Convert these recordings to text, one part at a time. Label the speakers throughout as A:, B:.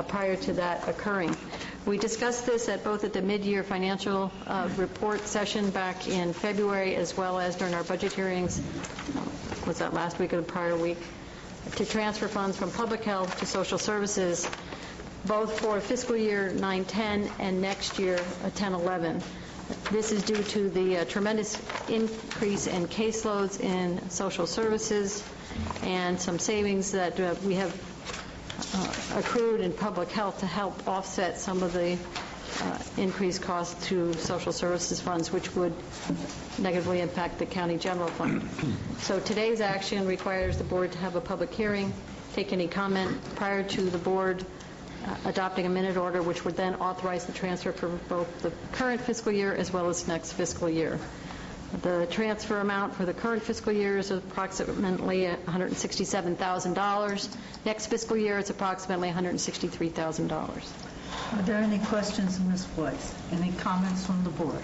A: prior to that occurring. We discussed this both at the mid-year financial report session back in February, as well as during our budget hearings, was that last week or the prior week, to transfer funds from public health to social services, both for fiscal year 9-10 and next year 10-11. This is due to the tremendous increase in caseloads in social services and some savings that we have accrued in public health to help offset some of the increased costs to social services funds, which would negatively impact the county general fund. So today's action requires the board to have a public hearing, take any comment prior to the board adopting a minute order, which would then authorize the transfer for both the current fiscal year as well as next fiscal year. The transfer amount for the current fiscal year is approximately $167,000. Next fiscal year, it's approximately $163,000.
B: Are there any questions, Ms. Boyce? Any comments from the board?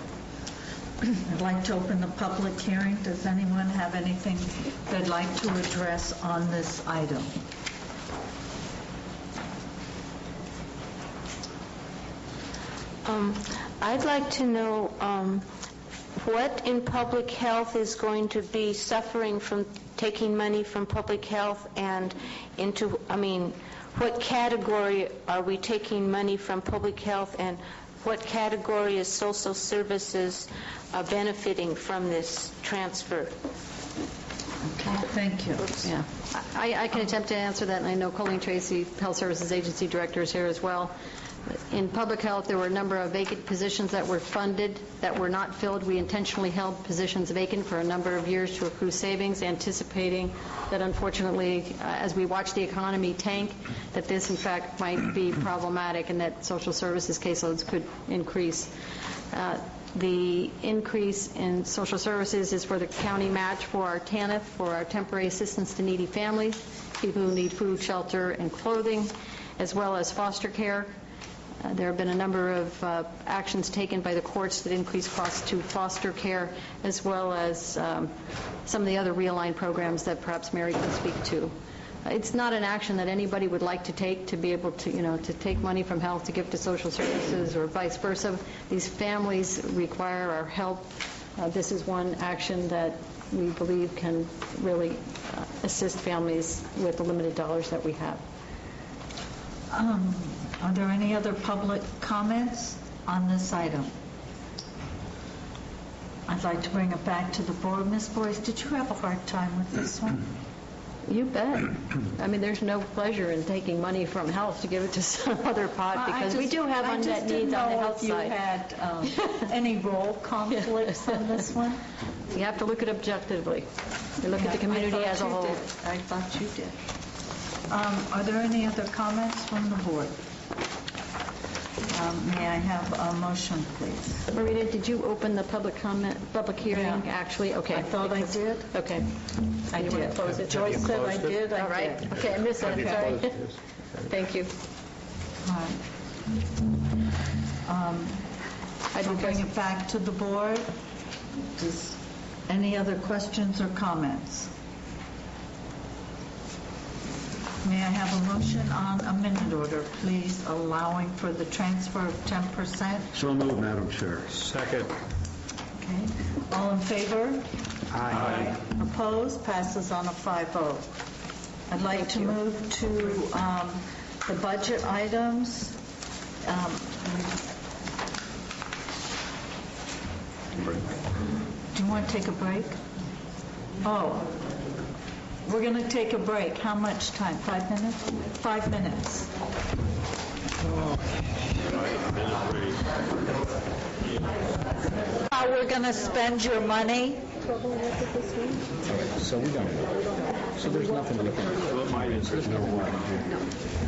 B: I'd like to open the public hearing. Does anyone have anything they'd like to address on this item?
C: I'd like to know what in public health is going to be suffering from taking money from public health and into, what category are we taking money from public health, and what category is social services benefiting from this transfer?
B: Okay, thank you.
A: Yeah, I can attempt to answer that, and I know Colleen Tracy, Health Services Agency Director, is here as well. In public health, there were a number of vacant positions that were funded that were not filled. We intentionally held positions vacant for a number of years to accrue savings, anticipating that, unfortunately, as we watch the economy tank, that this, in fact, might be problematic and that social services caseloads could increase. The increase in social services is for the county match for our TANF, for our temporary assistance to needy families, people who need food, shelter, and clothing, as well as foster care. There have been a number of actions taken by the courts that increase costs to foster care, as well as some of the other realigned programs that perhaps Mary can speak to. It's not an action that anybody would like to take, to be able to, to take money from health to give to social services or vice versa. These families require our help. This is one action that we believe can really assist families with the limited dollars that we have.
B: Are there any other public comments on this item? I'd like to bring it back to the board. Ms. Boyce, did you have a hard time with this one?
A: You bet. There's no pleasure in taking money from health to give it to some other pot, because we do have unmet needs on the health side.
B: I just didn't know if you had any role conflicts on this one.
A: You have to look at it objectively. You look at the community as a whole.
B: I thought you did. Are there any other comments from the board? May I have a motion, please?
A: Marita, did you open the public hearing? Yeah. Actually? Okay.
B: I thought I did.
A: Okay. I did. Want to close it?
B: Joyce said I did.
A: All right.
B: Did.
A: Okay, I missed that. Sorry. Thank you.
B: All right. I will bring it back to the board. Does any other questions or comments? May I have a motion on a minute order, please, allowing for the transfer of 10%?
D: So moved, Madam Chair.
E: Second.
B: Okay. All in favor?
E: Aye.
B: Opposed? Passes on a 5-0. I'd like to move to the budget items. Do you want to take a break? Oh. We're going to take a break. How much time? 5 minutes? 5 minutes. How we're going to spend your money?
D: So we don't. So there's nothing we can do. There's no work.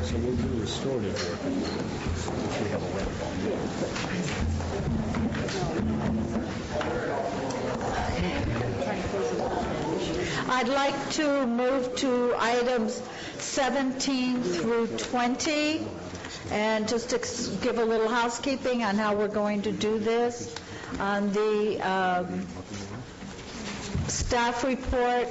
D: So we'll do restorative work if we have a wet
B: I'd like to move to items 17 through 20, and just to give a little housekeeping on how we're going to do this. On the staff report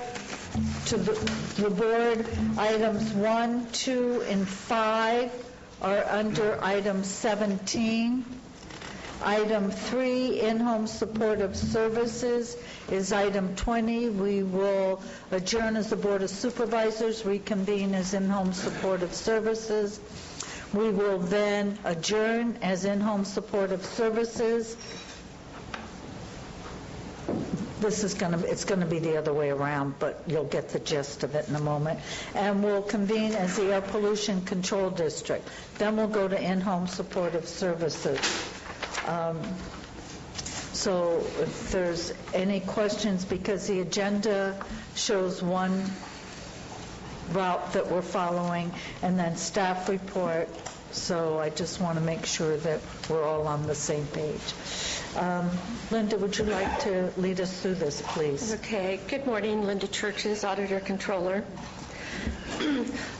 B: to the board, items 1, 2, and 5 are under item 17. Item 3, in-home supportive services, is item 20. We will adjourn as the Board of Supervisors, reconvene as in-home supportive services. We will then adjourn as in-home supportive services. It's going to be the other way around, but you'll get the gist of it in a moment. And we'll convene as the Air Pollution Control District. Then we'll go to in-home supportive services. So if there's any questions, because the agenda shows one route that we're following, and then staff report, so I just want to make sure that we're all on the same page. Linda, would you like to lead us through this, please?
E: Okay. Good morning. Linda Churches, Auditor Controller.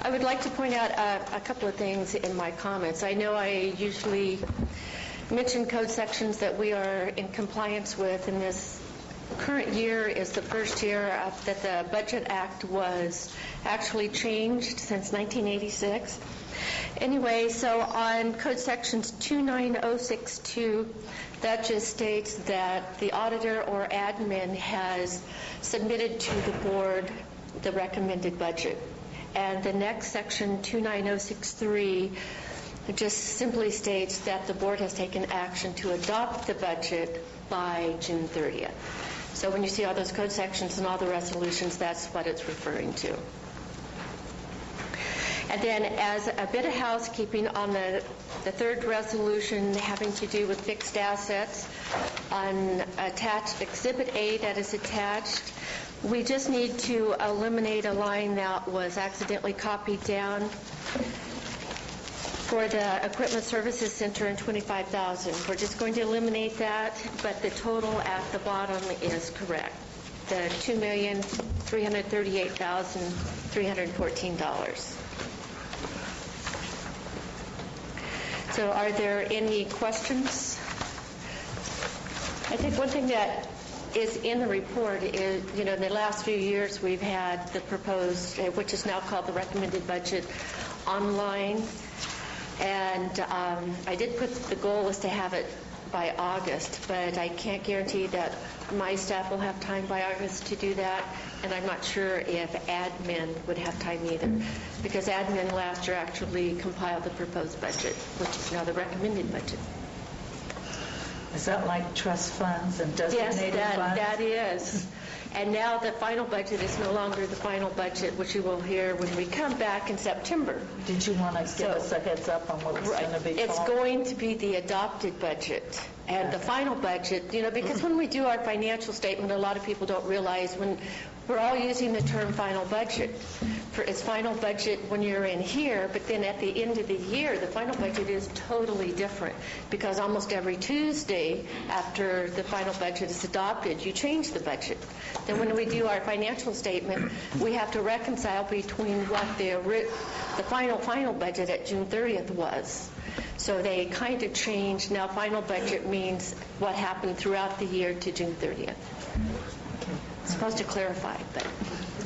E: I would like to point out a couple of things in my comments. I know I usually mention code sections that we are in compliance with, and this current year is the first year that the Budget Act was actually changed since 1986. Anyway, so on code sections 29062, that just states that the auditor or admin has submitted to the board the recommended budget. And the next section, 29063, it just simply states that the board has taken action to adopt the budget by June 30th. So when you see all those code sections and all the resolutions, that's what it's referring to. And then as a bit of housekeeping on the third resolution having to do with fixed assets, on attached Exhibit A that is attached, we just need to eliminate a line that was accidentally copied down for the Equipment Services Center in $25,000. We're just going to eliminate that, but the total at the bottom is correct. The $2,338,314. So are there any questions? I think one thing that is in the report is, in the last few years we've had the proposed, which is now called the recommended budget, online. And I did put the goal is to have it by August, but I can't guarantee that my staff will have time by August to do that, and I'm not sure if admin would have time either, because admin last year actually compiled the proposed budget, which is now the recommended budget.
B: Is that like trust funds and designated
E: yes,
B: funds?
E: That is. And now the final budget is no longer the final budget, which you will hear when we come back in September.
B: Did you want to give us a heads up on what it's going to be called?
E: It's going to be the adopted budget. And the final budget, because when we do our financial statement, a lot of people don't realize when we're all using the term final budget. It's final budget when you're in here, but then at the end of the year, the final budget is totally different, because almost every Tuesday after the final budget is adopted, you change the budget. Then when we do our financial statement, we have to reconcile between what the final budget at June 30th was. So they kind of changed. Now final budget means what happened throughout the year to June 30th. It's supposed to clarify, but...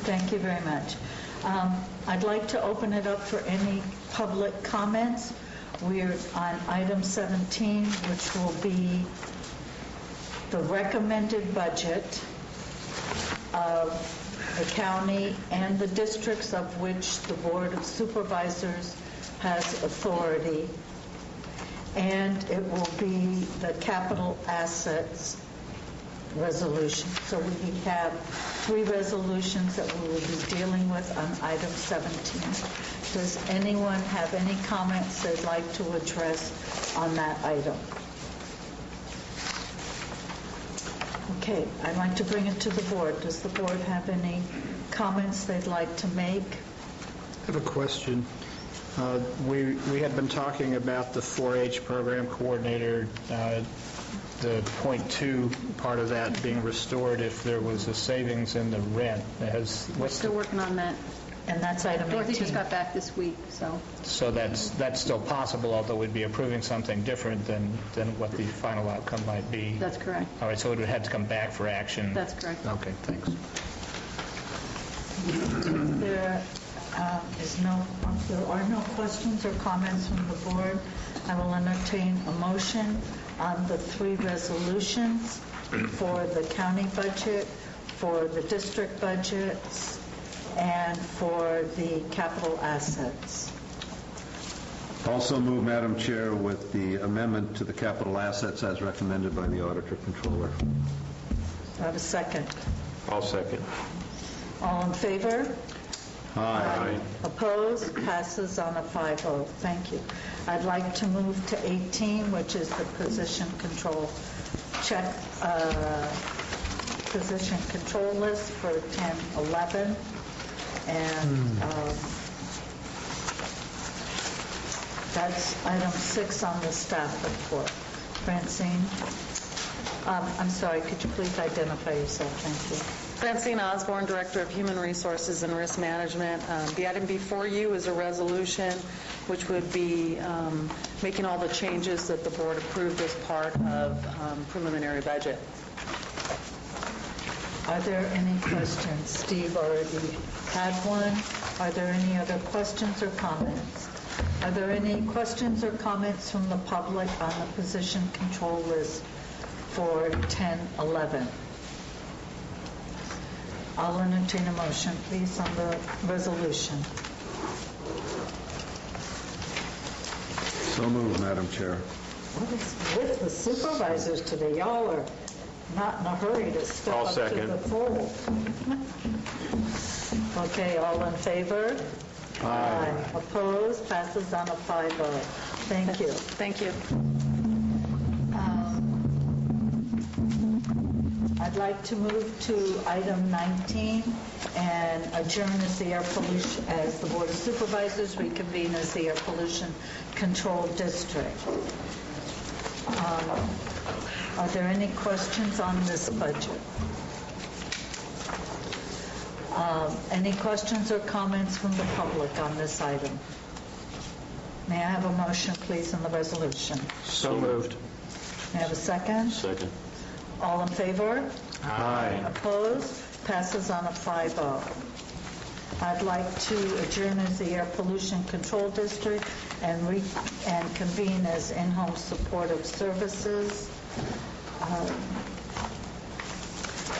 B: Thank you very much. I'd like to open it up for any public comments. We're on item 17, which will be the recommended budget of the county and the districts of which the Board of Supervisors has authority. And it will be the capital assets resolution. So we have 3 resolutions that we will be dealing with on item 17. Does anyone have any comments they'd like to address on that item? Okay, I'd like to bring it to the board. Does the board have any comments they'd like to make?
D: I have a question. We had been talking about the 4-H program coordinator, the .2 part of that being restored if there was a savings in the rent.
A: We're still working on that.
B: And that's item 18.
A: Dorothy just got back this week, so.
D: So that's still possible, although we'd be approving something different than what the final outcome might be.
A: That's correct.
D: All right, so it would have to come back for action.
A: That's correct.
D: Okay, thanks.
B: There are no questions or comments from the board. I will entertain a motion on the 3 resolutions for the county budget, for the district budgets, and for the capital assets.
F: Also move, Madam Chair, with the amendment to the capital assets as recommended by the Auditor Controller.
B: Do I have a second?
G: I'll second.
B: All in favor?
F: Aye.
B: Opposed? Passes on a 5-0. Thank you. I'd like to move to 18, which is the position control position control list for 10-11. And that's item 6 on the staff report. Francine? I'm sorry, could you please identify yourself? Thank you.
H: Francine Osborne, Director of Human Resources and Risk Management. The item before you is a resolution which would be making all the changes that the board approved as part of preliminary budget.
B: Are there any questions? Steve already had one. Are there any other questions or comments? Are there any questions or comments from the public on the position control list for 10-11? I'll entertain a motion, please, on the resolution.
F: So moved, Madam Chair.
B: What is with the supervisors today? Y'all are not in a hurry to step
G: I'll
B: up to
G: second.
B: the fold. Okay, all in favor? Aye. Opposed? Passes on a 5-0. Thank you.
H: Thank you.
B: I'd like to move to item 19 and adjourn as the Board of Supervisors reconvene as the Air Pollution Control District. Are there any questions on this budget? Any questions or comments from the public on this item? May I have a motion, please, on the resolution?
D: So moved.
B: May I have a second?
G: Second.
B: All in favor?
D: Aye.
B: Opposed? Passes on a 5-0. I'd like to adjourn as the Air Pollution Control District and convene as in-home supportive services.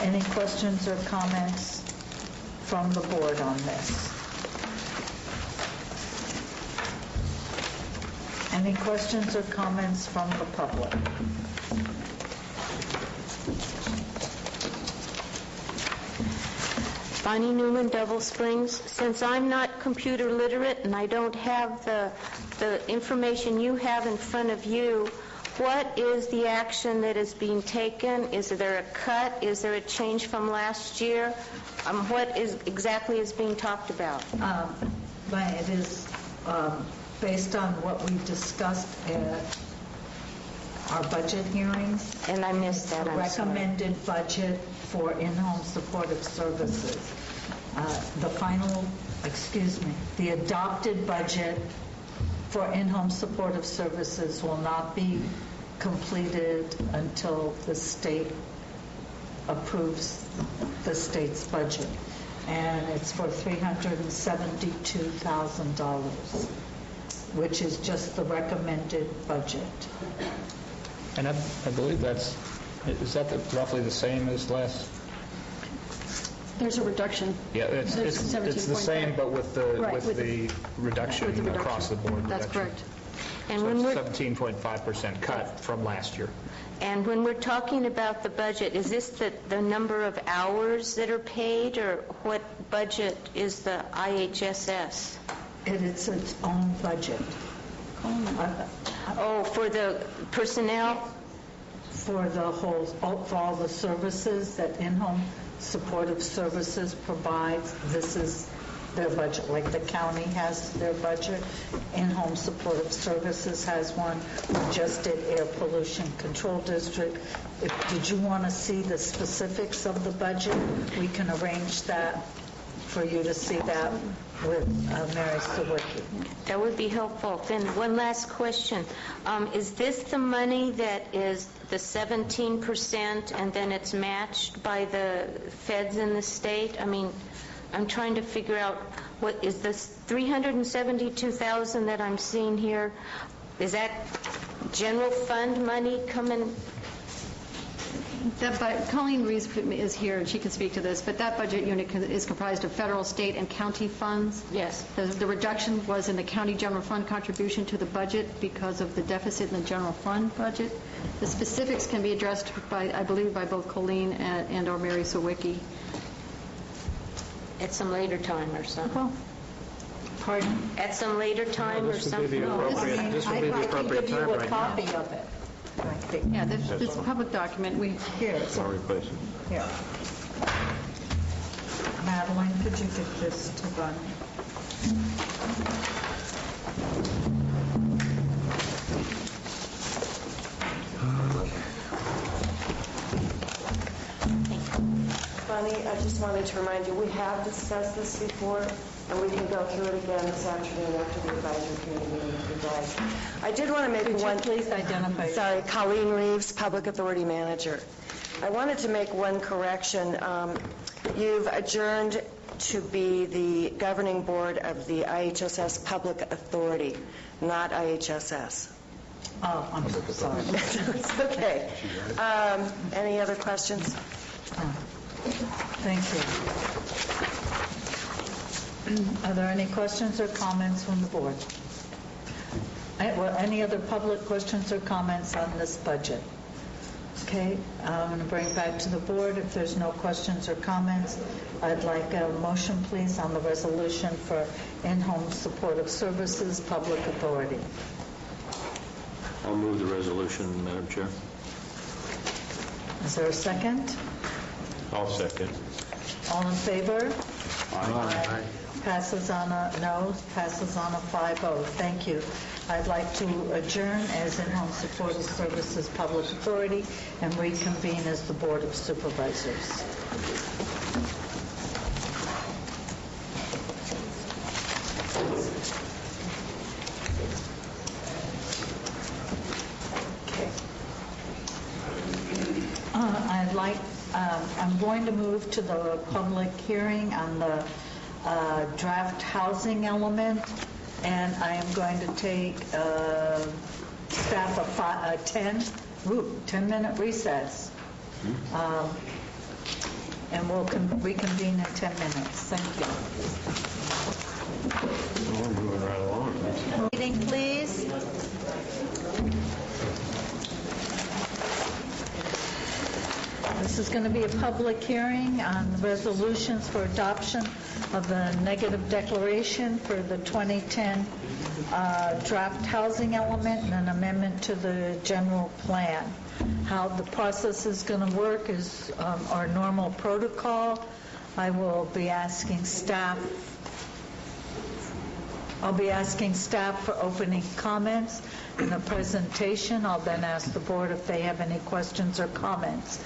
B: Any questions or comments from the board on this? Any questions or comments from the public?
C: Bonnie Newman, Double Springs. Since I'm not computer literate and I don't have the information you have in front of you, what is the action that is being taken? Is there a cut? Is there a change from last year? What exactly is being talked about?
B: It is based on what we discussed at our budget hearings.
C: And I missed that,
B: The
C: I'm sorry.
B: recommended budget for in-home supportive services. The adopted budget for in-home supportive services will not be completed until the state approves the state's budget. And it's for $372,000, which is just the recommended budget.
D: And I believe is that roughly the same as last?
A: There's a reduction.
D: Yeah, it's the
A: 17.5.
D: same, but with the
A: Right,
D: with the reduction
A: With the reduction.
D: across the board.
A: That's
D: reduction.
A: correct.
C: And
D: So
C: when we're
D: it's 17.5% cut from last year.
C: And when we're talking about the budget, is this the number of hours that are paid, or what budget is the IHSS?
B: It's its own budget.
C: Oh, for the personnel?
B: For all the services that in-home supportive services provides, this is their budget. Like the county has their budget, in-home supportive services has one. We just did Air Pollution Control District. Did you want to see the specifics of the budget? We can arrange that for you to see that with Mary Sawicki.
C: That would be helpful. Then one last question. Is this the money that is the 17% and then it's matched by the feds in the state? I mean, I'm trying to figure out what is this 372,000 that I'm seeing here? Is that general fund money coming?
A: Colleen Reese is here, and she can speak to this, but that budget unit is comprised of federal, state, and county funds.
C: Yes.
A: The reduction was in the county general fund contribution to the budget because of the deficit in the general fund budget. The specifics can be addressed, I believe, by both Colleen and/or Mary Sawicki.
C: At some later time or something?
B: Pardon?
C: At some later time or
D: This would be
C: something?
D: the appropriate, this would be the appropriate time right now.
B: I can give you a copy of it.
A: Yeah, this is a public document.
B: Here,
F: I'll replace it.
B: here. Madeline, could you give this to Ron?
G: Bonnie, I just wanted to remind you, we have discussed this before, and we can go through it again this afternoon after the advisory committee meeting if you'd like. I did want to make one...
B: Please identify.
G: Sorry, Colleen Reeves, Public Authority Manager. I wanted to make one correction. You've adjourned to be the governing board of the IHSS Public Authority, not IHSS.
B: Oh, I'm sorry.
G: It's okay. Any other questions?
B: Thank you. Are there any questions or comments from the board? Any other public questions or comments on this budget? Okay, I'm going to bring it back to the board. If there's no questions or comments, I'd like a motion, please, on the resolution for in-home supportive services public authority.
I: I'll move the resolution, Madam Chair.
B: Is there a second?
I: I'll second.
B: All in favor?
I: Aye.
B: Passes on a 5-0. Thank you. I'd like to adjourn as in-home supportive services public authority and reconvene as the Board of Supervisors. I'm going to move to the public hearing on the draft housing element, and I am going to take staff a 10-minute recess. And we'll reconvene in 10 minutes. Thank you.
I: We're moving right along.
B: Meeting, please. This is going to be a public hearing on resolutions for adoption of the negative declaration for the 2010 draft housing element and an amendment to the general plan. How the process is going to work is our normal protocol. I will be asking staff. I'll be asking staff for opening comments and a presentation. I'll then ask the board if they have any questions or comments.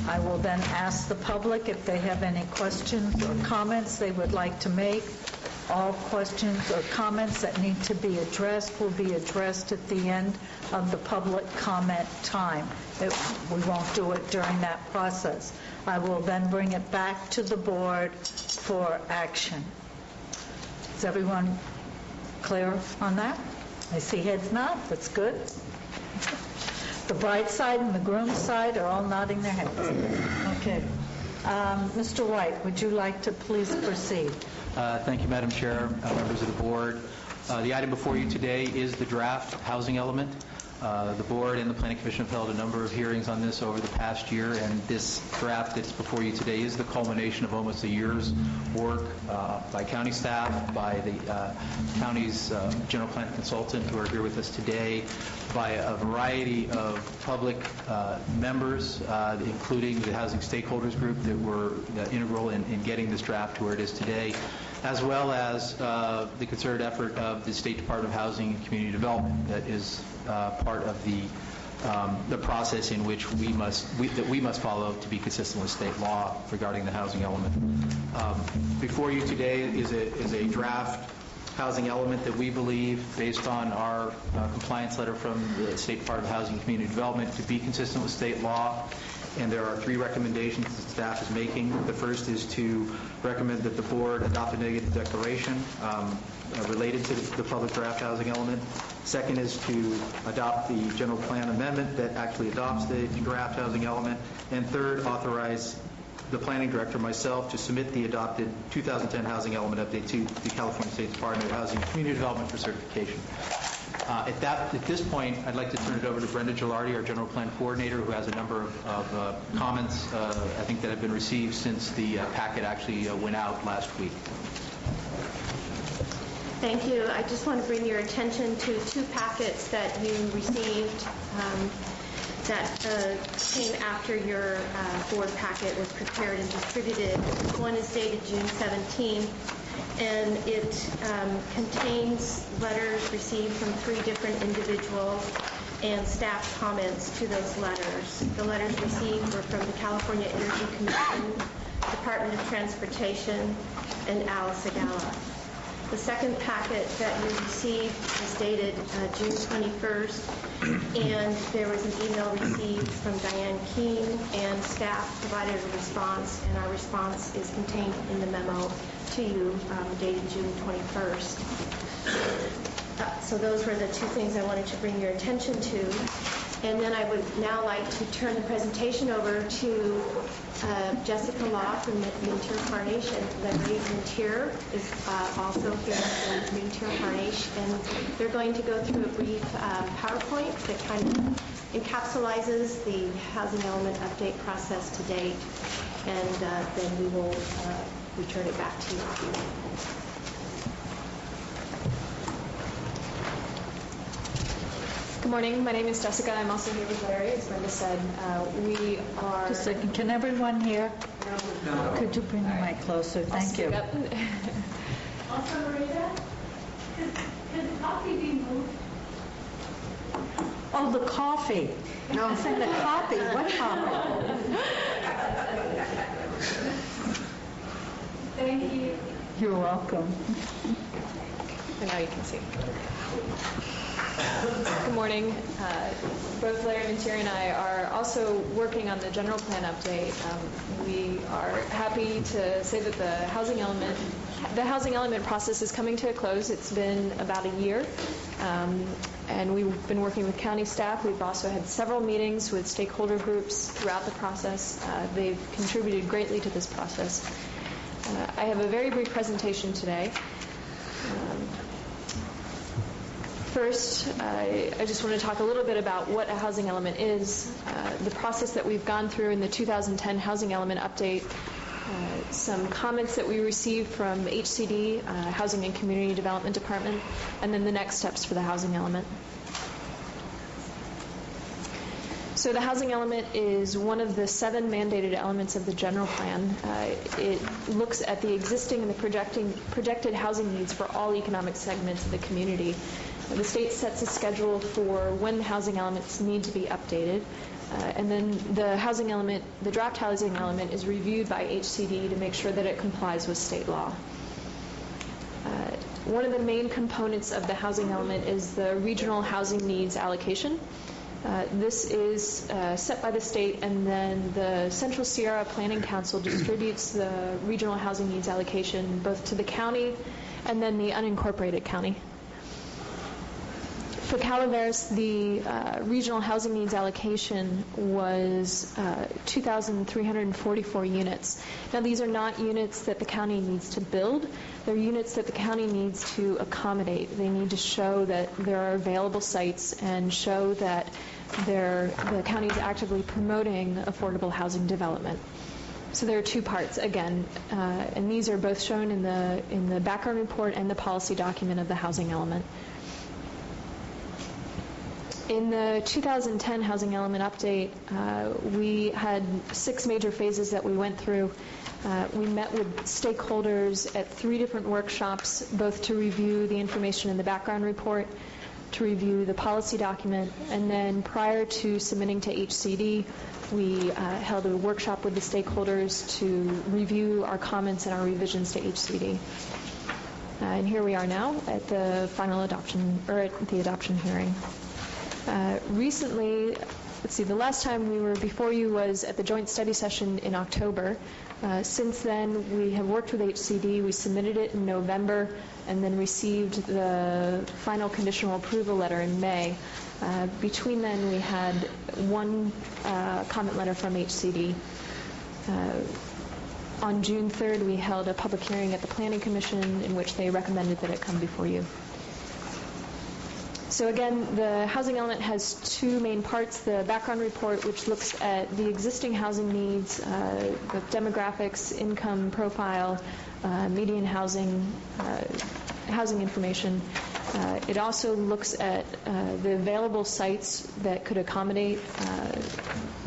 B: I will then ask the public if they have any questions or comments they would like to make. All questions or comments that need to be addressed will be addressed at the end of the public comment time. We won't do it during that process. I will then bring it back to the board for action. Is everyone clear on that? I see heads nod. That's good. The bride side and the groom side are all nodding their heads. Okay. Mr. White, would you like to please proceed?
J: Thank you, Madam Chair, members of the board. The item before you today is the draft housing element. The board and the Planning Commission have held a number of hearings on this over the past year, and this draft that's before you today is the culmination of almost a year's work by county staff, by the county's general plan consultant who are here with us today, by a variety of public members, including the housing stakeholders group that were integral in getting this draft to where it is today, as well as the concerted effort of the State Department of Housing and Community Development that is part of the process in which we must follow to be consistent with state law regarding the housing element. Before you today is a draft housing element that we believe, based on our compliance letter from the State Department of Housing and Community Development, to be consistent with state law and there are 3 recommendations that staff is making. The first is to recommend that the board adopt a negative declaration related to the public draft housing element. Second is to adopt the general plan amendment that actually adopts the draft housing element. And third, authorize the planning director, myself, to submit the adopted 2010 housing element update to the California State Department of Housing and Community Development for certification. At this point, I'd like to turn it over to Brenda Gilardi, our general plan coordinator, who has a number of comments, I think, that have been received since the packet actually went out last week.
E: Thank you. I just want to bring your attention to 2 packets that you received that came after your board packet was prepared and distributed. One is dated June 17th, and it contains letters received from 3 different individuals and staff comments to those letters. The letters received were from the California Energy Commission, Department of Transportation, and Alice Agala. The second packet that you received is dated June 21st, and there was an email received from Diane Keene, and staff provided a response, and our response is contained in the memo to you dated June 21st. So those were the 2 things I wanted to bring your attention to. And then I would now like to turn the presentation over to Jessica Law from Mintier Harnish, and Larry Mintier is also here from Mintier Harnish, and they're going to go through a brief PowerPoint that kind of encapsulates the housing element update process to date, and then we will return it back to you.
K: Good morning. My name is Jessica. I'm also here with Larry. As Brenda said, we are...
B: Just a second. Can everyone hear? No. Could you bring the mic closer? Thank you.
L: Also, Marita, could the coffee be moved?
B: Oh, the coffee. No. I said the coffee. What coffee?
L: Thank you.
B: You're welcome.
K: And now you can see. Good morning. Both Larry Mintier and I are also working on the general plan update. We are happy to say that the housing element process is coming to a close. It's been about a year, and we've been working with county staff. We've also had several meetings with stakeholder groups throughout the process. They've contributed greatly to this process. I have a very brief presentation today. First, I just want to talk a little bit about what a housing element is, the process that we've gone through in the 2010 housing element update, some comments that we received from HCD, Housing and Community Development Department, and then the next steps for the housing element. So the housing element is one of the 7 mandated elements of the general plan. It looks at the existing and the projected housing needs for all economic segments of the community. The state sets a schedule for when the housing elements need to be updated, and then the housing element, the draft housing element, is reviewed by HCD to make sure that it complies with state law. One of the main components of the housing element is the regional housing needs allocation. This is set by the state, and then the Central Sierra Planning Council distributes the regional housing needs allocation both to the county and then the unincorporated county. For Calaveras, the regional housing needs allocation was 2,344 units. Now, these are not units that the county needs to build. They're units that the county needs to accommodate. They need to show that there are available sites and show that the county is actively promoting affordable housing development. So there are 2 parts, again, and these are both shown in the background report and the policy document of the housing element. In the 2010 housing element update, we had 6 major phases that we went through. We met with stakeholders at 3 different workshops, both to review the information in the background report, to review the policy document, and then prior to submitting to HCD, we held a workshop with the stakeholders to review our comments and our revisions to HCD. And here we are now at the final adoption, or at the adoption hearing. Recently, let's see, the last time we were before you was at the joint study session in October. Since then, we have worked with HCD. We submitted it in November and then received the final conditional approval letter in May. Between then, we had one comment letter from HCD. On June 3rd, we held a public hearing at the Planning Commission in which they recommended that it come before you. So again, the housing element has two main parts. The background report, which looks at the existing housing needs, the demographics, income profile, median housing, housing information. It also looks at the available sites that could accommodate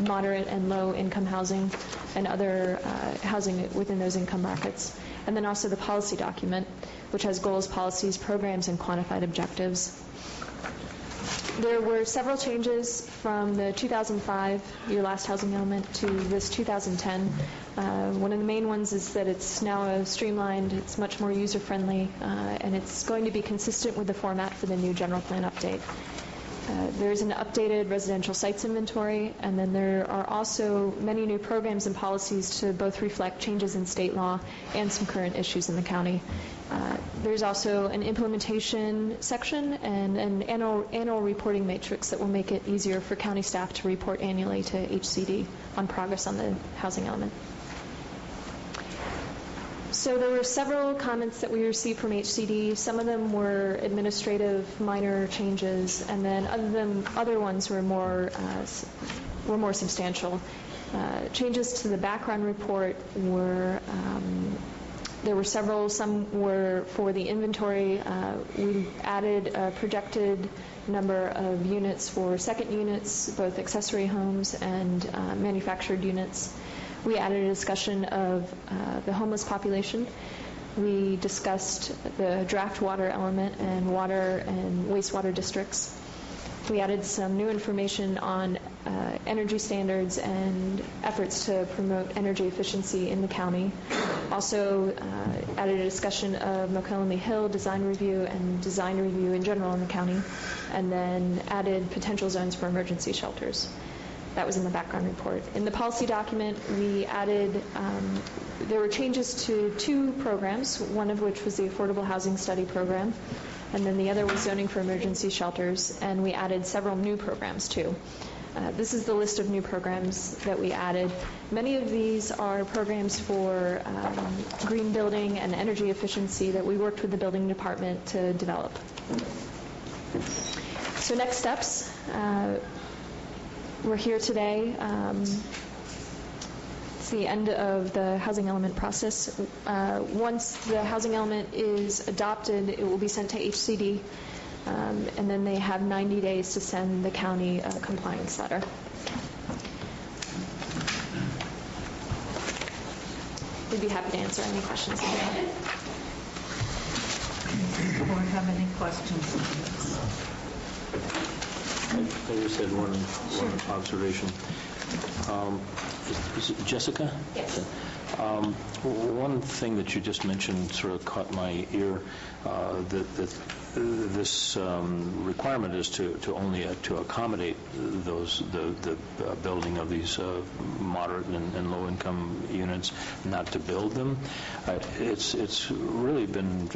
K: moderate and low income housing and other housing within those income brackets. And then also the policy document, which has goals, policies, programs, and quantified objectives. There were several changes from the 2005, your last housing element, to this 2010. One of the main ones is that it's now streamlined, it's much more user-friendly, and it's going to be consistent with the format for the new general plan update. There's an updated residential sites inventory, and then there are also many new programs and policies to both reflect changes in state law and some current issues in the county. There's also an implementation section and an annual reporting matrix that will make it easier for county staff to report annually to HCD on progress on the housing element. So there were several comments that we received from HCD. Some of them were administrative, minor changes, and then other ones were more substantial. Changes to the background report were there were several. Some were for the inventory. We added a projected number of units for second units, both accessory homes and manufactured units. We added a discussion of the homeless population. We discussed the draft water element and water and wastewater districts. We added some new information on energy standards and efforts to promote energy efficiency in the county. Also added a discussion of McCollum Hill design review and design review in general in the county, and then added potential zones for emergency shelters. That was in the background report. In the policy document, we added, there were changes to two programs, one of which was the Affordable Housing Study Program, and then the other was zoning for emergency shelters, and we added several new programs too. This is the list of new programs that we added. Many of these are programs for green building and energy efficiency that we worked with the building department to develop. So next steps. We're here today. It's the end of the housing element process. Once the housing element is adopted, it will be sent to HCD, and then they have 90 days to send the county a compliance letter. We'd be happy to answer any questions that you have.
B: Do you have any questions?
I: I just had one observation. Is it Jessica?
C: Yes.
I: One thing that you just mentioned sort of caught my ear, that this requirement is to only to accommodate the building of these moderate and low income units, not to build them. It's really been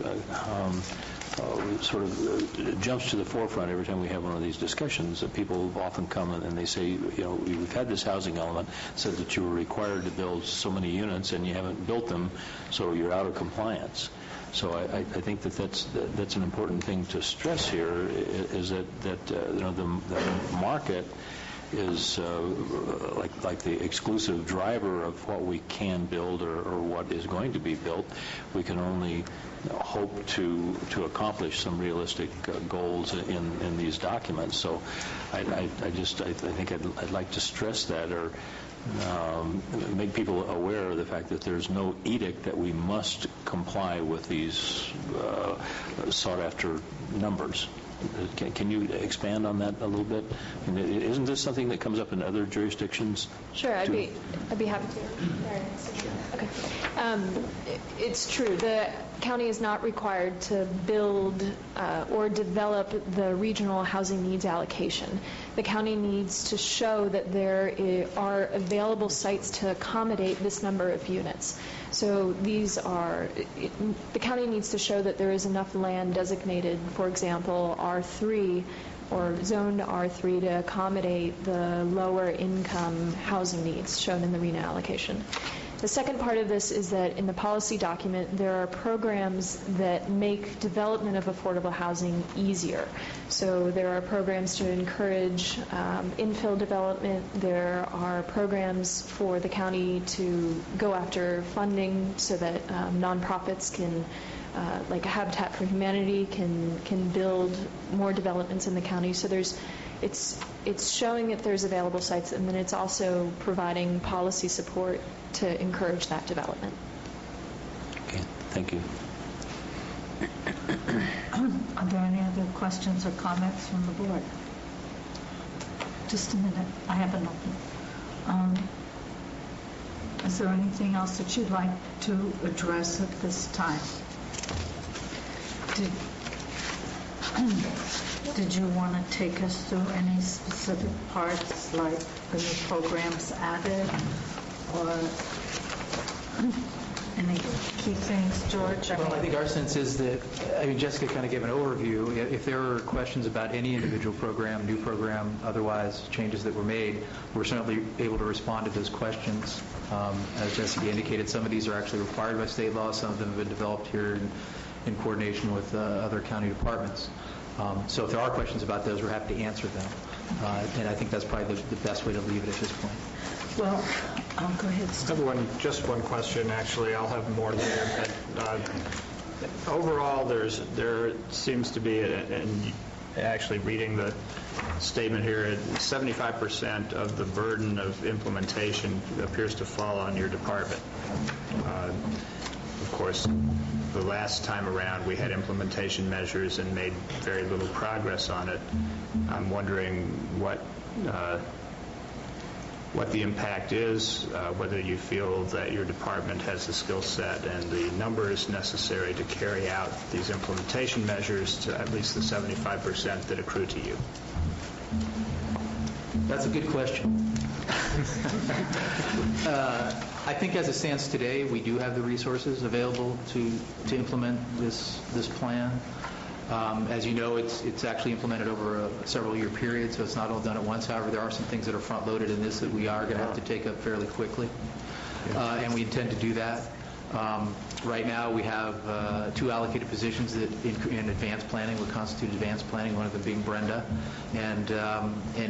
I: sort of jumps to the forefront every time we have one of these discussions. That people often come and they say, you know, we've had this housing element, said that you were required to build so many units and you haven't built them, so you're out of compliance. So I think that's an important thing to stress here, is that you know, the market is like the exclusive driver of what we can build or what is going to be built. We can only hope to accomplish some realistic goals in these documents. So I think I'd like to stress that, or make people aware of the fact that there's no edict that we must comply with these sought-after numbers. Can you expand on that a little bit? I mean, isn't this something that comes up in other jurisdictions?
K: Sure, I'd be happy to. Okay. It's true. county is not required to build or develop the regional housing needs allocation. The county needs to show that there are available sites to accommodate this number of units. So these are, the county needs to show that there is enough land designated, for example, R3 or zoned R3 to accommodate the lower income housing needs shown in the RENA allocation. The second part of this is that in the policy document, there are programs that make development of affordable housing easier. So there are programs to encourage infill development. There are programs for the county to go after funding so that nonprofits can, like Habitat for Humanity, can build more developments in the county. So it's showing that there's available sites, and then it's also providing policy support to encourage that development.
I: Okay, thank you.
B: Are there any other questions or comments from the board? Just a minute. I have an open. Is there anything else that you'd like to address at this time? Did you want to take us through any specific parts, like the new programs added, or any key things, George?
J: Well, I think our sense is that, I mean, Jessica kind of gave an overview. If there are questions about any individual program, new program, otherwise changes that were made, we're certainly able to respond to those questions. As Jessica indicated, some of these are actually required by state law. Some of them have been developed here in coordination with other county departments. So if there are questions about those, we're happy to answer them. And I think that's probably the best way to leave it at this point.
B: Well, go ahead, Steve.
D: Just one question, actually. I'll have more later. But, overall, there seems to be, and actually reading the statement here, 75% of the burden of implementation appears to fall on your department. Of course, the last time around, we had implementation measures and made very little progress on it. I'm wondering what the impact is, whether you feel that your department has the skill set and the numbers necessary to carry out these implementation measures to at least the 75% that accrue to you.
J: That's a good question. I think as it stands today, we do have the resources available to implement this plan. As you know, it's actually implemented over a several-year period, so it's not all done at once. However, there are some things that are front-loaded in this that we are going to have to take up fairly quickly, and we intend to do that. Right now, we have 2 allocated positions that in advanced planning would constitute advanced planning, one of them being Brenda. And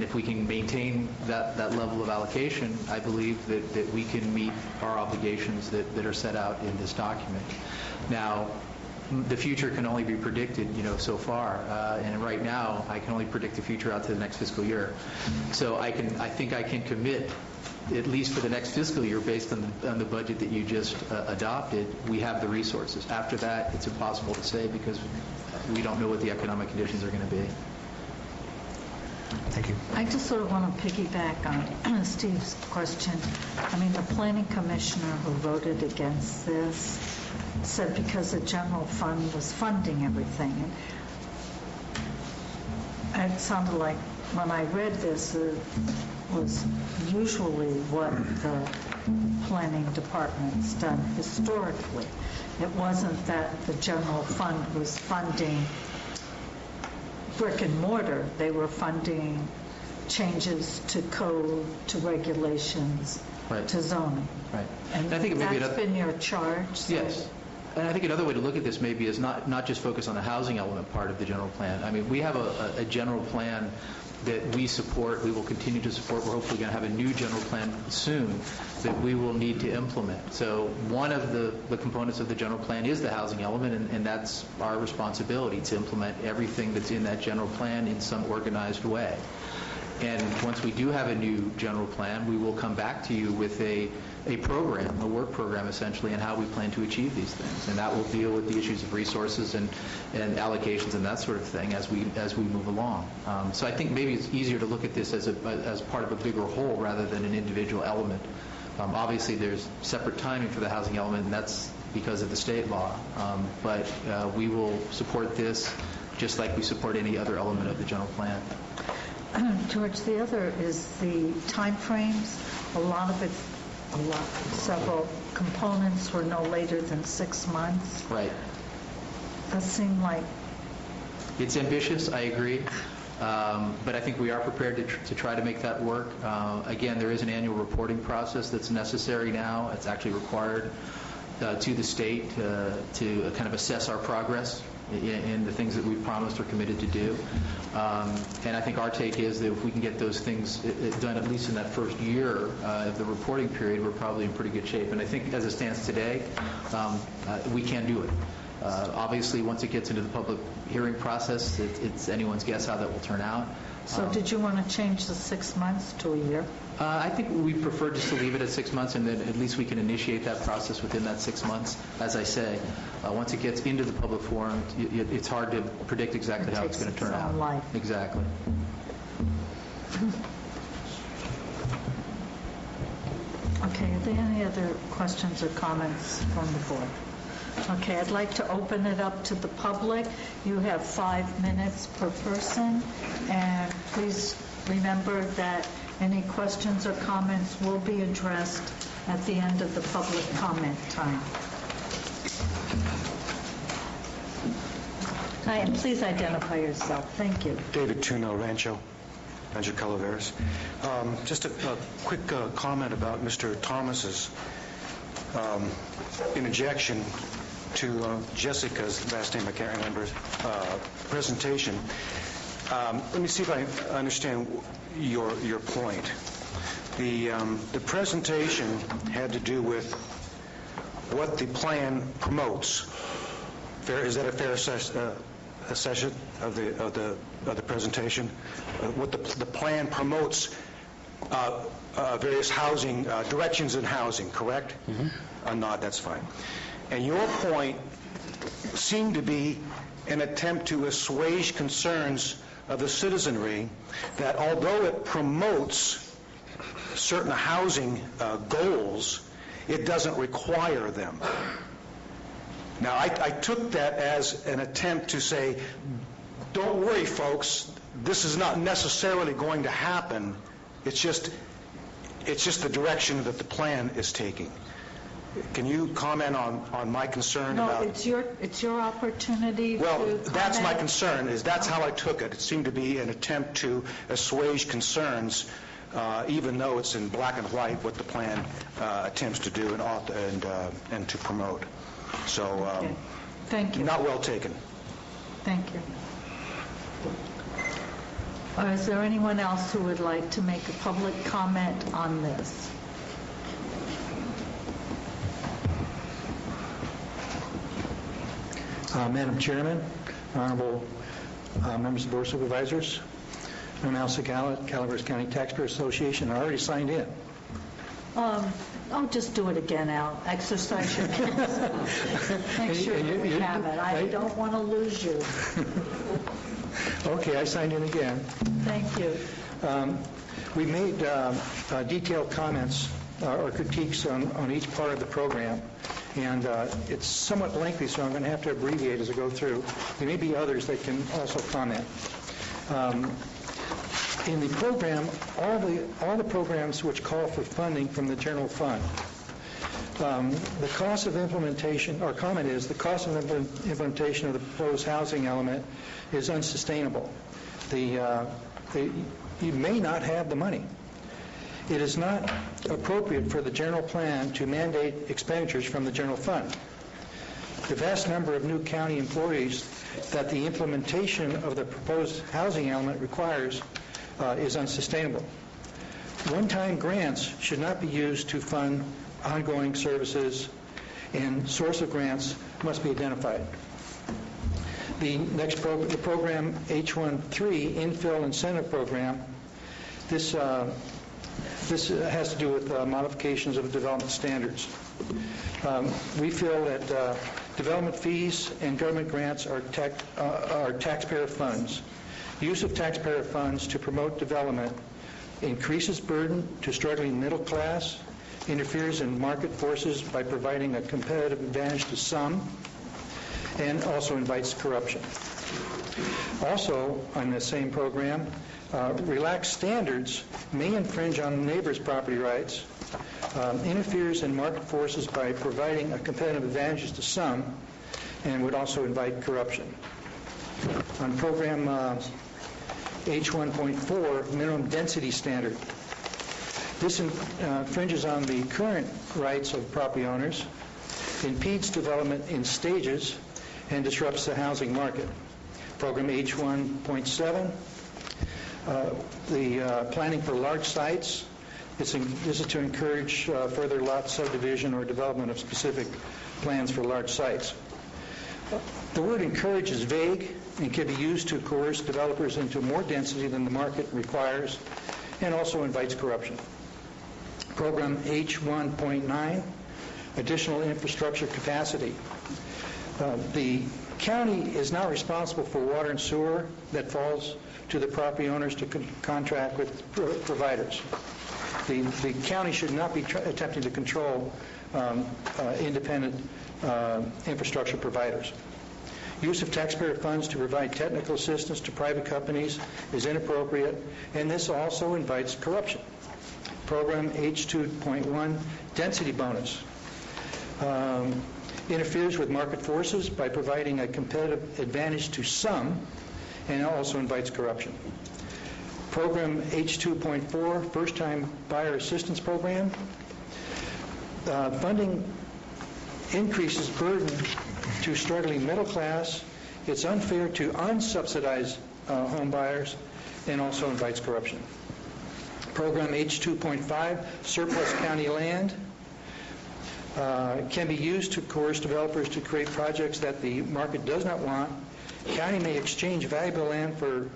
J: if we can maintain that level of allocation, I believe that we can meet our obligations that are set out in this document. Now, the future can only be predicted, so far. And right now, I can only predict the future out to the next fiscal year. So I think I can commit, at least for the next fiscal year, based on the budget that you just adopted, we have the resources. After that, it's impossible to say because we don't know what the economic conditions are going to be.
D: Thank you.
B: I just sort of want to piggyback on Steve's question. I mean, the planning commissioner who voted against this said because the general fund was funding everything. And it sounded like when I read this, it was usually what the planning department's done historically. It wasn't that the general fund was funding brick and mortar. They were funding changes to code, to regulations,
J: Right.
B: to zoning.
J: Right.
B: And
J: I think it may be
B: that's been your charge? So
J: Yes. And I think another way to look at this maybe is not just focus on the housing element part of the general plan. I mean, we have a general plan that we support, we will continue to support. We're hopefully going to have a new general plan soon that we will need to implement. So one of the components of the general plan is the housing element, and that's our responsibility to implement everything that's in that general plan in some organized way. And once we do have a new general plan, we will come back to you with a program, a work program essentially, and how we plan to achieve these things. And that will deal with the issues of resources and allocations and that sort of thing as we move along. So I think maybe it's easier to look at this as part of a bigger whole rather than an individual element. Obviously, there's separate timing for the housing element, and because of the state law. But we will support this just like we support any other element of the general plan.
B: George, the other is the timeframes. A lot of it, several components were no later than 6 months.
J: Right.
B: That seemed like...
J: It's ambitious, I agree, but I think we are prepared to try to make that work. Again, there is an annual reporting process that's necessary now. It's actually required to the state to kind of assess our progress in the things that we've promised or committed to do. And I think our take is that if we can get those things done at least in that first year of the reporting period, we're probably in pretty good shape. And I think as it stands today, we can do it. Obviously, once it gets into the public hearing process, it's anyone's guess how that will turn out.
B: So did you want to change the 6 months to a year?
J: I think we prefer just to leave it at 6 months, and then at least we can initiate that process within that 6 months. As I say, once it gets into the public forum, it's hard to predict exactly how it's going to turn out.
B: Life.
J: Exactly.
B: Okay, are there any other questions or comments from the board? Okay, I'd like to open it up to the public. You have 5 minutes per person, and please remember that any questions or comments will be addressed at the end of the public comment time. Hi, and please identify yourself. Thank you.
M: David Tuno, Rancho Calaveras. Just a quick comment about Mr. Thomas's interjection to Jessica's, last name I can't remember, presentation. Let me see if I understand your point. The presentation had to do with what the plan promotes. Is that a fair assessment of the presentation? What the plan promotes various housing directions in housing, correct? Mm-hmm. A nod, that's fine. And your point seemed to be an attempt to assuage concerns of the citizenry that although it promotes certain housing goals, it doesn't require them. Now, I took that as an attempt to say, don't worry, folks, this is not necessarily going to happen. It's just the direction that the plan is taking. Can you comment on my concern about...
B: No, it's your opportunity to comment.
M: That's my concern, that's how I took it. It seemed to be an attempt to assuage concerns, even though it's in black and white what the plan attempts to do and to promote. So,
B: okay. Thank you.
M: Not well taken.
B: Thank you. Is there anyone else who would like to make a public comment on this?
N: Madam Chairman, Honorable members of the Board of Supervisors, I'm Al Segala, Calaveras County Taxpayer Association. I already signed in.
B: I'll just do it again, Al. Exercise your hands. Make sure that we have it. I don't want to lose you.
N: Okay, I signed in again.
B: Thank you.
N: We made detailed comments or critiques on each part of the program, and it's somewhat lengthy, so I'm going to have to abbreviate as I go through. There may be others that can also comment. In the program, all the programs which call for funding from the general fund, the cost of implementation, or comment is, the cost of implementation of the proposed housing element is unsustainable. You may not have the money. It is not appropriate for the general plan to mandate expenditures from the general fund. The vast number of new county employees that the implementation of the proposed housing element requires is unsustainable. One-time grants should not be used to fund ongoing services, and source of grants must be identified. The next the program H13, Infill Incentive Program, this has to do with modifications of development standards. We feel that development fees and government grants are taxpayer funds. Use of taxpayer funds to promote development increases burden to struggling middle class, interferes in market forces by providing a competitive advantage to some, and also invites corruption. Also, on the same program, relaxed standards may infringe on neighbors' property rights, interferes in market forces by providing a competitive advantage to some, and would also invite corruption. On program H1.4, minimum density standard, this infringes on the current rights of property owners, impedes development in stages, and disrupts the housing market. Program H1.7, the planning for large sites. This is to encourage further lot subdivision or development of specific plans for large sites. The word encourage is vague and can be used to coerce developers into more density than the market requires, and also invites corruption. Program H1.9, additional infrastructure capacity. The county is now responsible for water and sewer that falls to the property owners to contract with providers. The county should not be attempting to control independent infrastructure providers. Use of taxpayer funds to provide technical assistance to private companies is inappropriate, and this also invites corruption. Program H2.1, density bonus, interferes with market forces by providing a competitive advantage to some, and also invites corruption. Program H2.4, first-time buyer assistance program, funding increases burden to struggling middle class. It's unfair to unsubsidized home buyers, and also invites corruption. Program H2.5, surplus county land, can be used to coerce developers to create projects that the market does not want. County may exchange valuable land for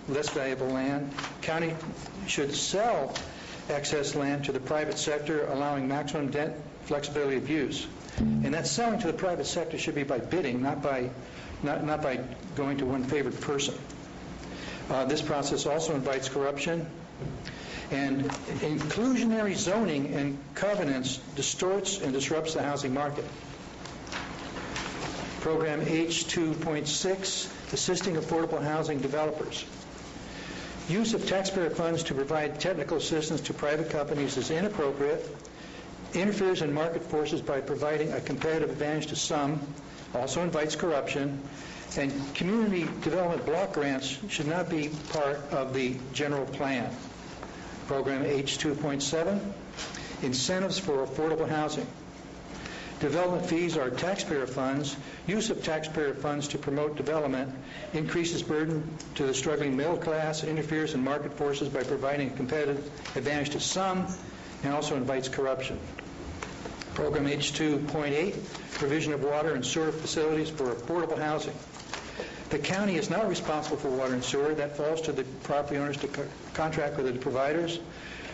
N: less valuable land. County should sell excess land to the private sector, allowing maximum flexibility of use. And that selling to the private sector should be by bidding, not by going to one favored person. This process also invites corruption. And inclusionary zoning and covenants distorts and disrupts the housing market. Program H2.6, assisting affordable housing developers. Use of taxpayer funds to provide technical assistance to private companies is inappropriate, interferes in market forces by providing a competitive advantage to some, also invites corruption, and community development block grants should not be part of the general plan. Program H2.7, incentives for affordable housing. Development fees are taxpayer funds. Use of taxpayer funds to promote development increases burden to the struggling middle class, interferes in market forces by providing a competitive advantage to some, and also invites corruption. Program H2.8, provision of water and sewer facilities for affordable housing. The county is not responsible for water and sewer. That falls to the property owners to contract with the providers.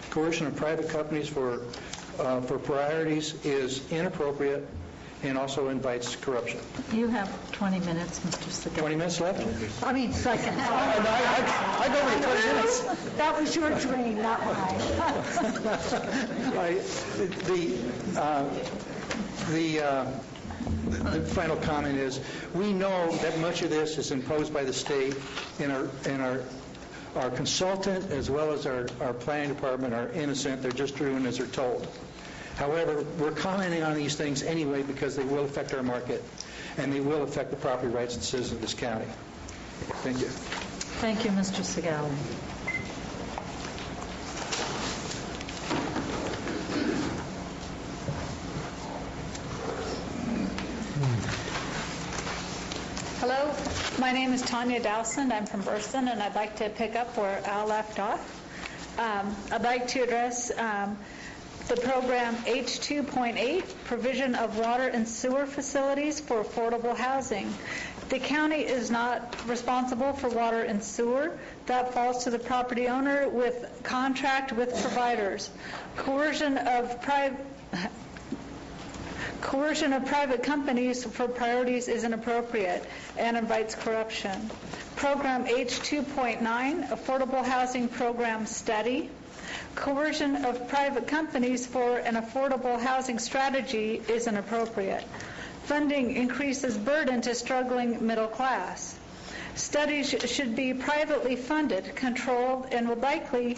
N: Coercion of private companies for priorities is inappropriate and also invites corruption.
B: You have 20 minutes, Mr. Segal.
N: 20 minutes left?
B: I mean, seconds.
N: I go over 20 minutes.
B: That was your dream, not mine.
N: The final comment is, we know that much of this is imposed by the state, and our consultant as well as our planning department are innocent. They're just doing as they're told. However, we're commenting on these things anyway because they will affect our market, and they will affect the property rights of the citizens of this county. Thank you.
B: Thank you, Mr. Segal.
L: Hello, my name is Tanya Dowson. I'm from Burston, and I'd like to pick up where Al left off. I'd like to address the program H2.8, provision of water and sewer facilities for affordable housing. The county is not responsible for water and sewer. That falls to the property owner with contract with providers. Coercion of private companies for priorities is inappropriate and invites corruption. Program H2.9, Affordable Housing Program Study. Coercion of private companies for an affordable housing strategy is inappropriate. Funding increases burden to struggling middle class. Studies should be privately funded, controlled, and would likely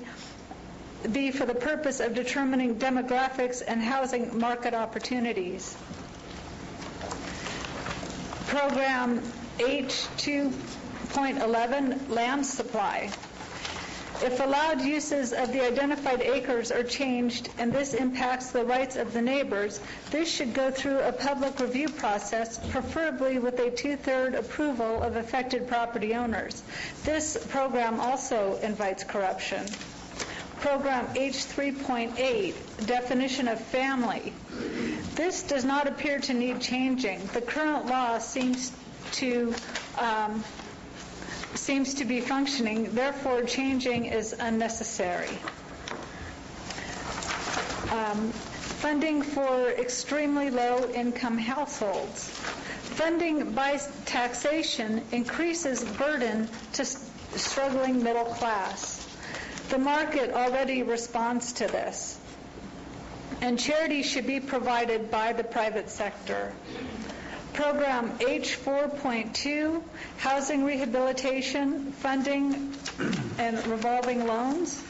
L: be for the purpose of determining demographics and housing market opportunities. Program H2.11, Land Supply. If allowed uses of the identified acres are changed and this impacts the rights of the neighbors, this should go through a public review process, preferably with a 2/3 approval of affected property owners. This program also invites corruption. Program H3.8, Definition of Family. This does not appear to need changing. The current law seems to be functioning, therefore changing is unnecessary. Funding for extremely low-income households. Funding by taxation increases burden to struggling middle class. The market already responds to this, and charity should be provided by the private sector. Program H4.2, Housing Rehabilitation, Funding and Revolving Loans.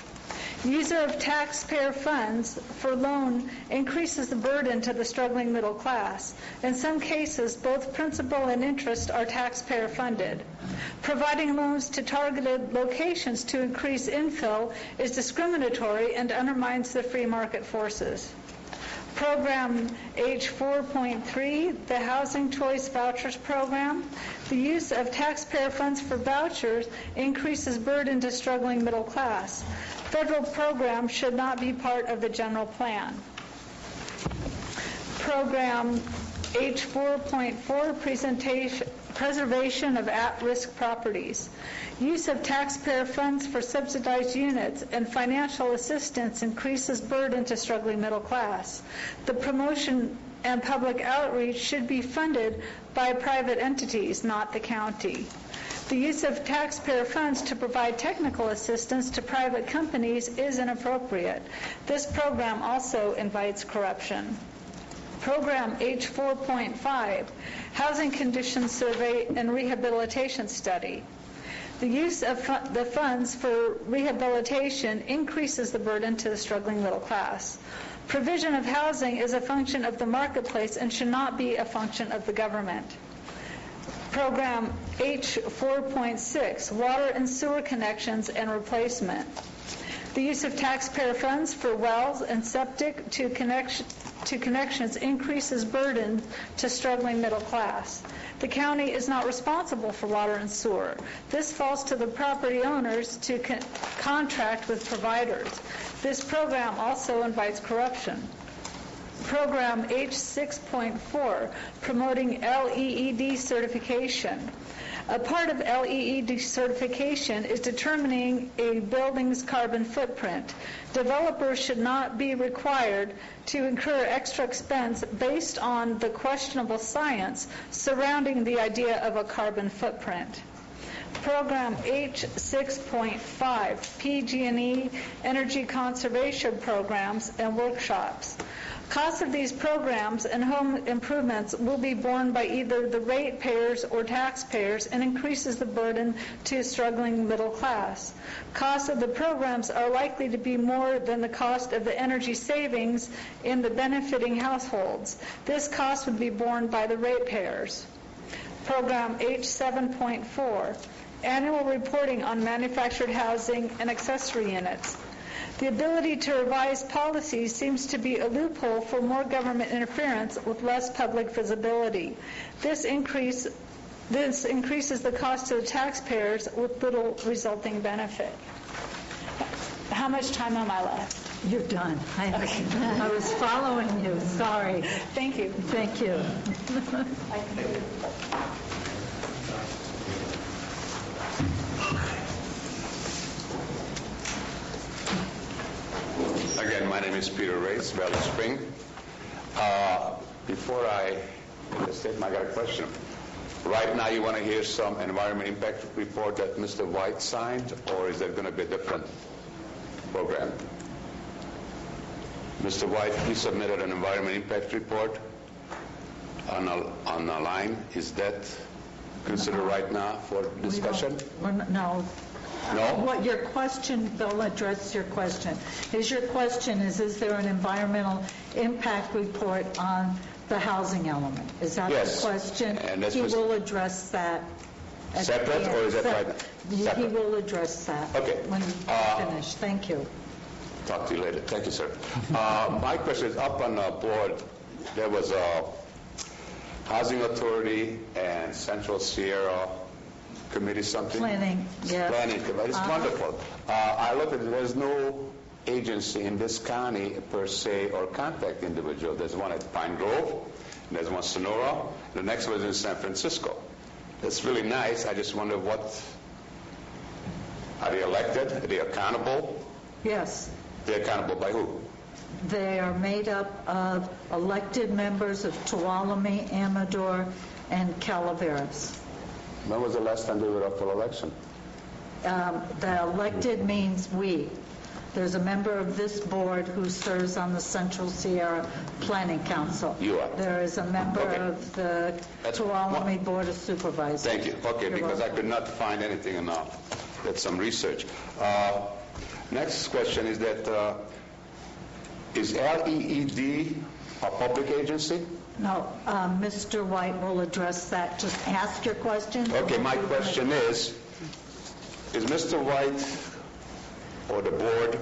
L: User of taxpayer funds for loan increases the burden to the struggling middle class. In some cases, both principal and interest are taxpayer funded. Providing loans to targeted locations to increase infill is discriminatory and undermines the free market forces. Program H4.3, the Housing Choice Vouchers Program. The use of taxpayer funds for vouchers increases burden to struggling middle class. Federal programs should not be part of the general plan. Program H4.4, Preservation of At-Risk Properties. Use of taxpayer funds for subsidized units and financial assistance increases burden to struggling middle class. The promotion and public outreach should be funded by private entities, not the county. The use of taxpayer funds to provide technical assistance to private companies is inappropriate. This program also invites corruption. Program H4.5, Housing Conditions Survey and Rehabilitation Study. The use of the funds for rehabilitation increases the burden to the struggling middle class. Provision of housing is a function of the marketplace and should not be a function of the government. Program H4.6, Water and Sewer Connections and Replacement. The use of taxpayer funds for wells and septic to connections increases burden to struggling middle class. The county is not responsible for water and sewer. This falls to the property owners to contract with providers. This program also invites corruption. Program H6.4, Promoting LEED Certification. A part of LEED certification is determining a building's carbon footprint. Developers should not be required to incur extra expense based on the questionable science surrounding the idea of a carbon footprint. Program H6.5, PG&E Energy Conservation Programs and Workshops. Costs of these programs and home improvements will be borne by either the ratepayers or taxpayers and increases the burden to struggling middle class. Costs of the programs are likely to be more than the cost of the energy savings in the benefiting households. This cost would be borne by the ratepayers. Program H7.4, Annual Reporting on Manufactured Housing and Accessory Units. The ability to revise policies seems to be a loophole for more government interference with less public visibility. This increases the cost to the taxpayers with little resulting benefit. How much time am I left?
B: You're done. I was following you. Sorry.
L: Thank you.
B: Thank you.
O: Again, my name is Peter Race, Valley Spring. Before I state, I got a question. right now you want to hear some environment impact report that Mr. White signed, or is there going to be a different program? Mr. White, he submitted an environment impact report on a line. Is that considered right now for discussion?
B: No.
O: No?
B: What your question, they'll address your question. Your question is there an environmental impact report on the housing element? Is that
O: Yes.
B: the question?
O: And that's
B: He will address that. at the
O: Separate,
B: end.
O: or is that right now?
B: He
O: Separate.
B: will address that.
O: Okay.
B: When we finish. Thank you.
O: Talk to you later. Thank you, sir. My question is, up on the board, there was a Housing Authority and Central Sierra Committee something?
B: Planning, yes.
O: Planning Committee. It's wonderful. I look at it, there's no agency in this county per se or contact individual. There's one at Pine Grove, and there's one Sonora, and the next one is in San Francisco. It's really nice. I just wonder are they elected? Are they accountable?
B: Yes.
O: They're accountable by who?
B: They are made up of elected members of Tuolumne, Amador, and Calaveras.
O: When was the last time they were up for election?
B: The elected means we. There's a member of this board who serves on the Central Sierra Planning Council.
O: You are.
B: There is a member
O: Okay.
B: of the Tuolumne Board of Supervisors.
O: Thank you. Okay,
B: You're
O: because I
B: welcome.
O: could not find anything enough. Did some research. Next question is that, is LEED a public agency?
B: No, Mr. White will address that. Just ask your question.
O: Okay, my question is Mr. White or the board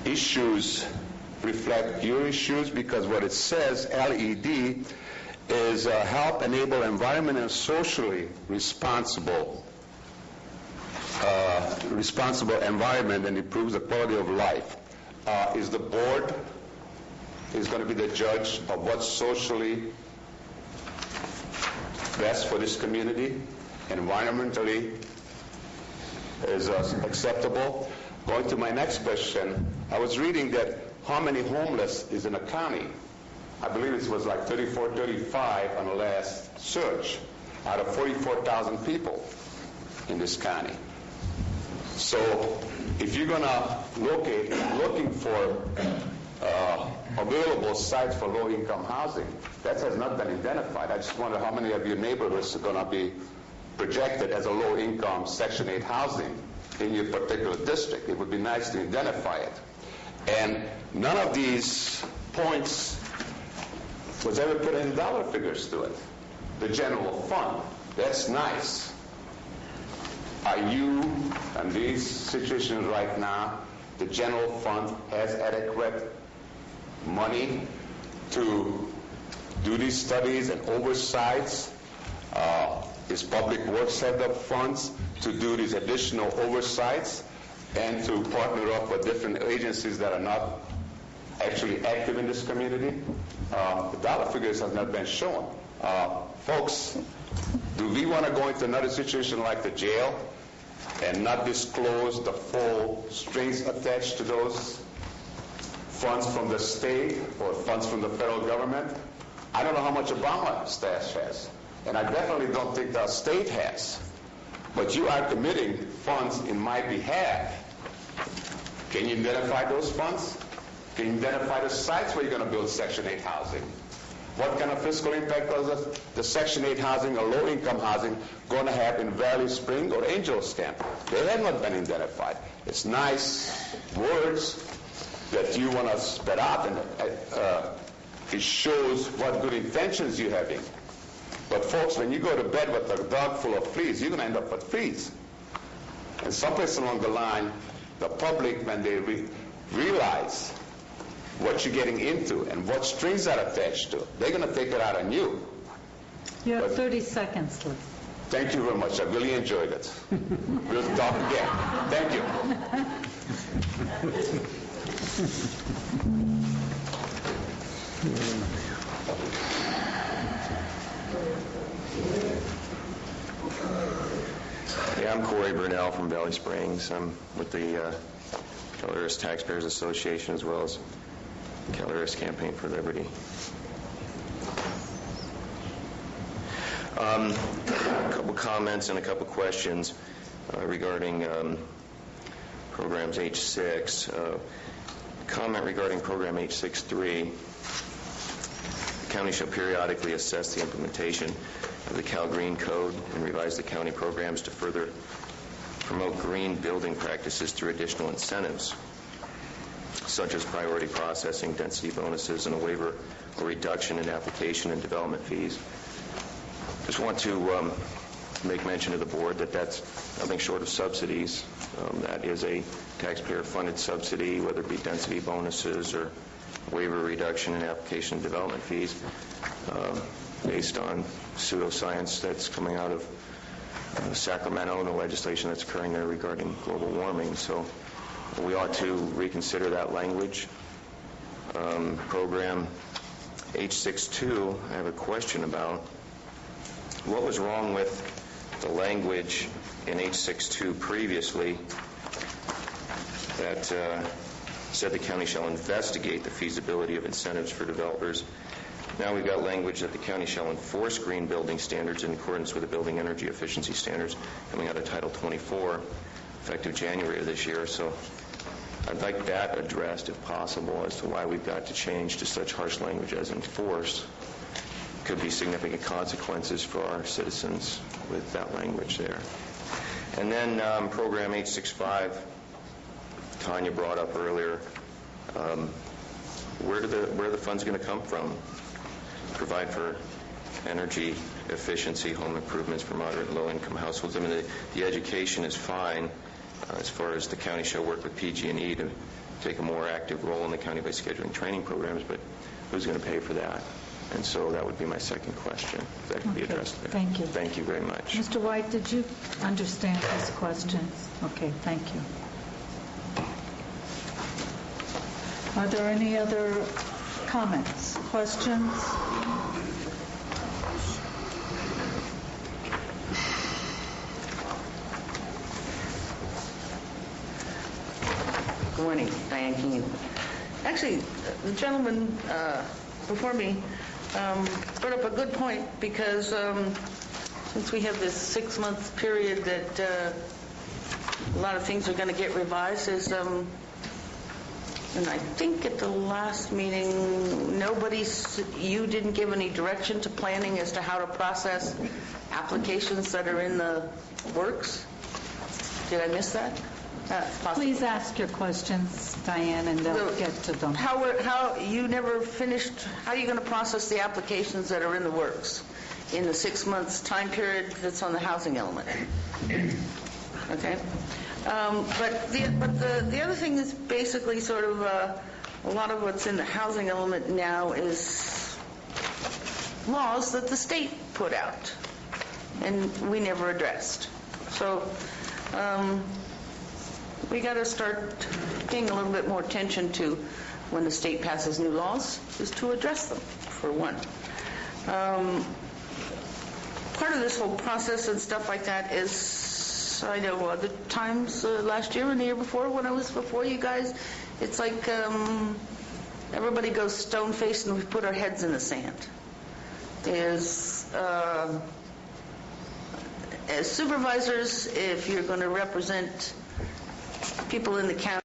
O: issues reflect your issues? Because what it says, LED, is help enable environment and socially responsible environment and improves the quality of life. Is the board is going to be the judge of what's socially best for this community, environmentally is acceptable? Going to my next question, I was reading that how many homeless is in a county? I believe it was like 34, 35 on the last search out of 44,000 people in this county. So if you're going to looking for available sites for low-income housing, that has not been identified. I just wonder how many of your neighborhoods are going to be projected as a low-income Section 8 housing in your particular district. It would be nice to identify it. And none of these points was ever put in dollar figures to it. The general fund, that's nice. Are you, in these situations right now, the general fund has adequate money to do these studies and oversights? Is Public Works have the funds to do these additional oversights and to partner up with different agencies that are not actually active in this community? The dollar figures have not been shown. Folks, do we want to go into another situation like the jail and not disclose the full strings attached to those funds from the state or funds from the federal government? I don't know how much Obama stash has, and I definitely don't think the state has. But you are committing funds in my behalf. Can you identify those funds? Can you identify the sites where you're going to build Section 8 housing? What kind of fiscal impact does the Section 8 housing or low-income housing going to have in Valley Spring or Angels Camp? They have not been identified. It's nice words that you want to spit out, and it shows what good intentions you're having. But folks, when you go to bed with a dog full of fleas, you're going to end up with fleas. And someplace along the line, the public, when they realize what you're getting into and what strings are attached to, they're going to take it out on you.
B: You have 30 seconds left.
O: Thank you very much. I really enjoyed it. We'll talk again. Thank you.
P: Yeah, I'm Corey Burnell from Valley Springs. I'm with the Calaveras Taxpayers Association as well as Calaveras Campaign for Liberty. A couple comments and a couple questions regarding programs H6. Comment regarding program H63. The county shall periodically assess the implementation of the Cal Green Code and revise the county programs to further promote green building practices through additional incentives, such as priority processing, density bonuses, and a waiver or reduction in application and development fees. Just want to make mention to the board that that's nothing short of subsidies. That is a taxpayer-funded subsidy, whether it be density bonuses or waiver reduction in application and development fees, based on pseudoscience that's coming out of Sacramento and the legislation that's occurring there regarding global warming. So we ought to reconsider that language. Program H62, I have a question about. What was wrong with the language in H62 previously that said the county shall investigate the feasibility of incentives for developers? Now we've got language that the county shall enforce green building standards in accordance with the building energy efficiency standards coming out of Title 24, effective January of this year. So I'd like that addressed, if possible, as to why we've got to change to such harsh language as enforce. Could be significant consequences for our citizens with that language there. And then program H65, Tanya brought up earlier, where are the funds going to come from? Provide for energy efficiency, home improvements for moderate and low-income households. I mean, the education is fine as far as the county shall work with PG&E to take a more active role in the county by scheduling training programs, but who's going to pay for that? And so that would be my second question. If that could be addressed there.
B: Thank you.
P: Thank you very much.
B: Mr. White, did you understand his questions? Okay, thank you. Are there any other comments, questions?
Q: Good morning, Diane Keene. Actually, the gentleman before me brought up a good point, because since we have this 6-month period that a lot of things are going to get revised, and I think at the last meeting, you didn't give any direction to planning as to how to process applications that are in the works. Did I miss that?
B: Please ask your questions, Diane, and they'll get to them.
Q: How you never finished? How are you going to process the applications that are in the works in the 6 months time period that's on the housing element? Okay. But the other thing is basically sort of a lot of what's in the housing element now is laws that the state put out, and we never addressed. So we got to start paying a little bit more attention to when the state passes new laws, is to address them, for one. Part of this whole process and stuff like that is, I know other times last year and the year before when I was before you guys, it's like everybody goes stone-faced and we put our heads in the sand. As supervisors, if you're going to represent people in the county,